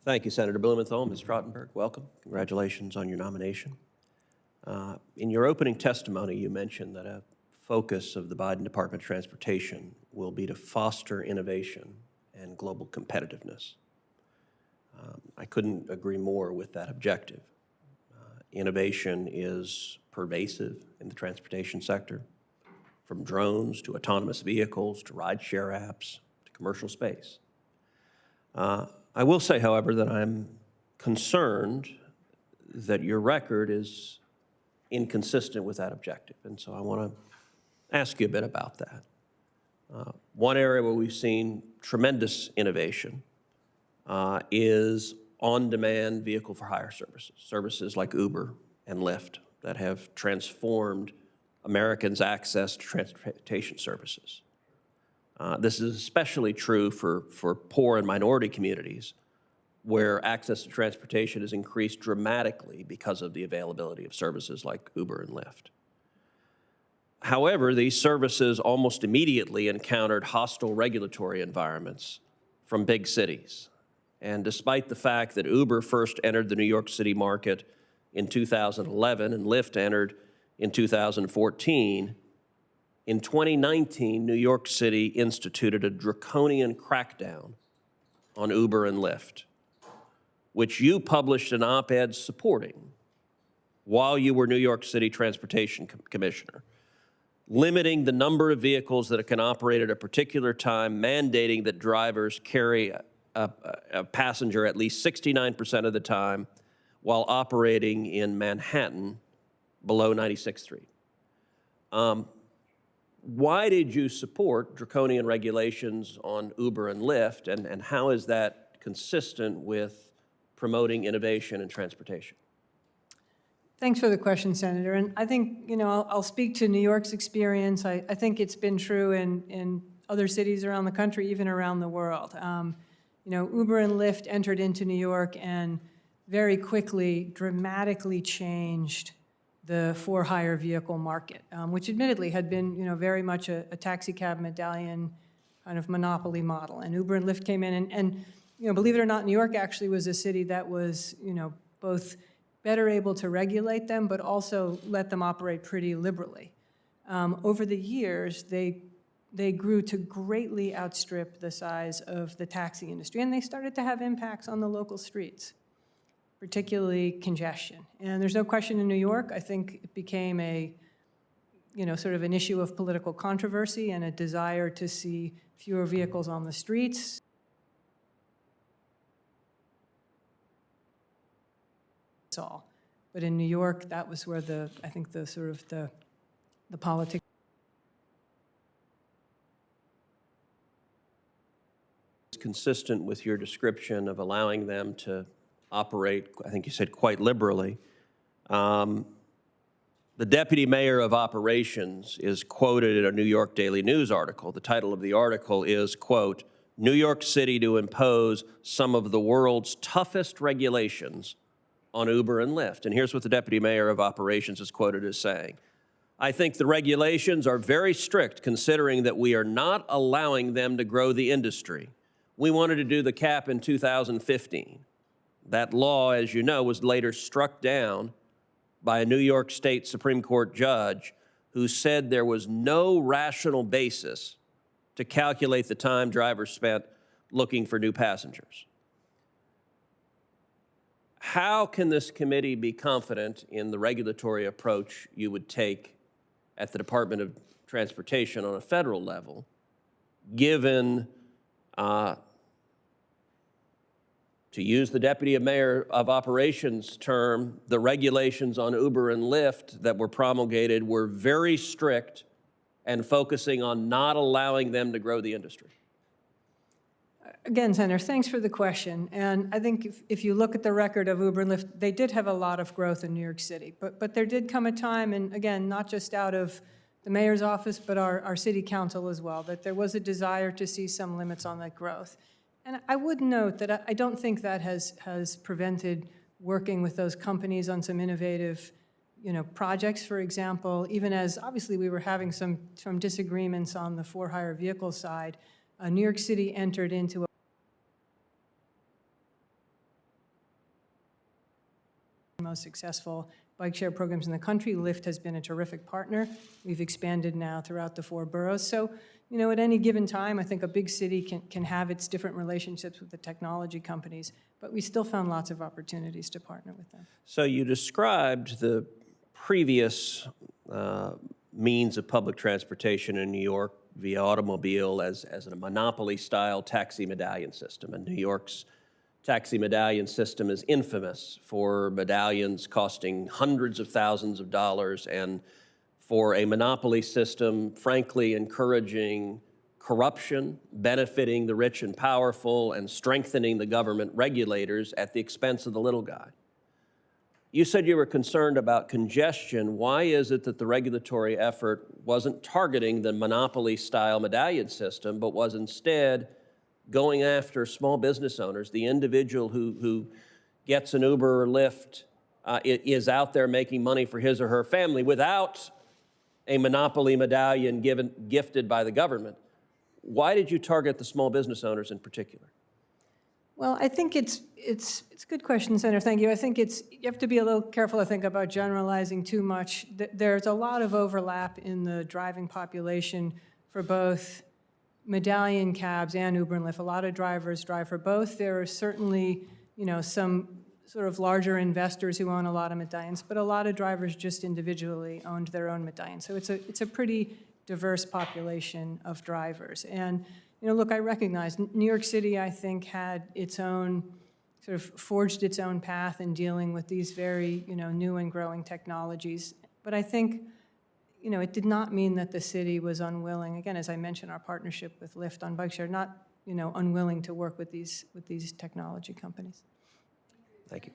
Thank you, Senator Blumenthal. Ms. Trottenberg, welcome. Congratulations on your nomination. In your opening testimony, you mentioned that a focus of the Biden Department of Transportation will be to foster innovation and global competitiveness. I couldn't agree more with that objective. Innovation is pervasive in the transportation sector, from drones to autonomous vehicles to rideshare apps to commercial space. I will say, however, that I'm concerned that your record is inconsistent with that objective, and so I want to ask you a bit about that. One area where we've seen tremendous innovation is on-demand vehicle for hire services like Uber and Lyft that have transformed Americans' access to transportation services. This is especially true for poor and minority communities where access to transportation has increased dramatically because of the availability of services like Uber and Lyft. However, these services almost immediately encountered hostile regulatory environments from big cities. And despite the fact that Uber first entered the New York City market in 2011 and Lyft entered in 2014, in 2019, New York City instituted a draconian crackdown on Uber and Lyft, which you published an op-ed supporting while you were New York City Transportation Commissioner, limiting the number of vehicles that it can operate at a particular time, mandating that drivers carry a passenger at least 69% of the time while operating in Manhattan below 96th Street. Why did you support draconian regulations on Uber and Lyft, and how is that consistent with promoting innovation in transportation? Thanks for the question, Senator. And I think, I'll speak to New York's experience. I think it's been true in other cities around the country, even around the world. Uber and Lyft entered into New York and very quickly dramatically changed the for-hire vehicle market, which admittedly had been, very much a taxi cab medallion kind of monopoly model. And Uber and Lyft came in, and believe it or not, New York actually was a city that was, both better able to regulate them, but also let them operate pretty liberally. Over the years, they grew to greatly outstrip the size of the taxi industry, and they started to have impacts on the local streets, particularly congestion. And there's no question in New York, I think it became a, sort of an issue of political controversy and a desire to see fewer vehicles on the streets. That's all. But in New York, that was where the politics. Consistent with your description of allowing them to operate, I think you said quite liberally. The deputy mayor of operations is quoted in a New York Daily News article. The title of the article is, quote, "New York City to impose some of the world's toughest regulations on Uber and Lyft." And here's what the deputy mayor of operations is quoted as saying: "I think the regulations are very strict considering that we are not allowing them to grow the industry. We wanted to do the cap in 2015. That law, as you know, was later struck down by a New York State Supreme Court judge who said there was no rational basis to calculate the time drivers spent looking for new passengers." How can this committee be confident in the regulatory approach you would take at the Department of Transportation on a federal level, given to use the deputy mayor of operations term, the regulations on Uber and Lyft that were promulgated were very strict and focusing on not allowing them to grow the industry? Again, Senator, thanks for the question. And I think if you look at the record of Uber and Lyft, they did have a lot of growth in New York City. But there did come a time, and again, not just out of the mayor's office, but our city council as well, that there was a desire to see some limits on that growth. And I would note that I don't think that has prevented working with those companies on some innovative, projects, for example, even as obviously we were having some disagreements on the for-hire vehicle side. New York City entered into most successful bike share programs in the country. Lyft has been a terrific partner. We've expanded now throughout the 4 boroughs. So, you know, at any given time, I think a big city can have its different relationships with the technology companies, but we still found lots of opportunities to partner with them. So you described the previous means of public transportation in New York via automobile as a monopoly-style taxi medallion system. And New York's taxi medallion system is infamous for medallions costing hundreds of thousands of dollars and for a monopoly system, frankly, encouraging corruption, benefiting the rich and powerful, and strengthening the government regulators at the expense of the little guy. You said you were concerned about congestion. Why is it that the regulatory effort wasn't targeting the monopoly-style medallion system, but was instead going after small business owners, the individual who gets an Uber or Lyft, is out there making money for his or her family without a monopoly medallion gifted by the government? Why did you target the small business owners in particular? Well, I think it's a good question, Senator. Thank you. I think you have to be a little careful, I think, about generalizing too much. There's a lot of overlap in the driving population for both medallion cabs and Uber and Lyft. A lot of drivers drive for both. There are certainly, you know, some sort of larger investors who own a lot of medallions, but a lot of drivers just individually owned their own medallions. So it's a pretty diverse population of drivers. And you know, look, I recognize New York City, I think, had its own, sort of forged its own path in dealing with these very, you know, new and growing technologies. But I think, you know, it did not mean that the city was unwilling. Again, as I mentioned, our partnership with Lyft on bike share, not, you know, unwilling to work with these technology companies. Thank you.